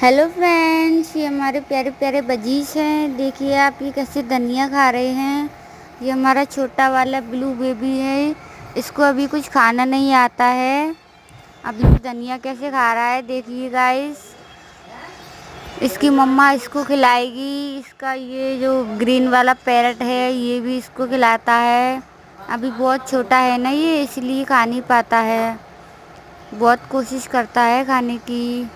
Hello friends, ये हमारे प्यारे प्यारे बजीज हैं। देखिए आप ये कैसे धनिया खा रहे हैं। ये हमारा छोटा वाला ब्लू बेबी है। इसको अभी कुछ खाना नहीं आता है। अभी ये धनिया कैसे खा रहा है, देखिए गाइस। इसकी मम्मा इसको खिलाएगी। इसका ये जो ग्रीन वाला पैरट है ये भी इसको खिलाता है। अभी बहुत छोटा है ना ये, इसलिए खा नहीं पाता है। बहुत कोशिश करता है खाने की।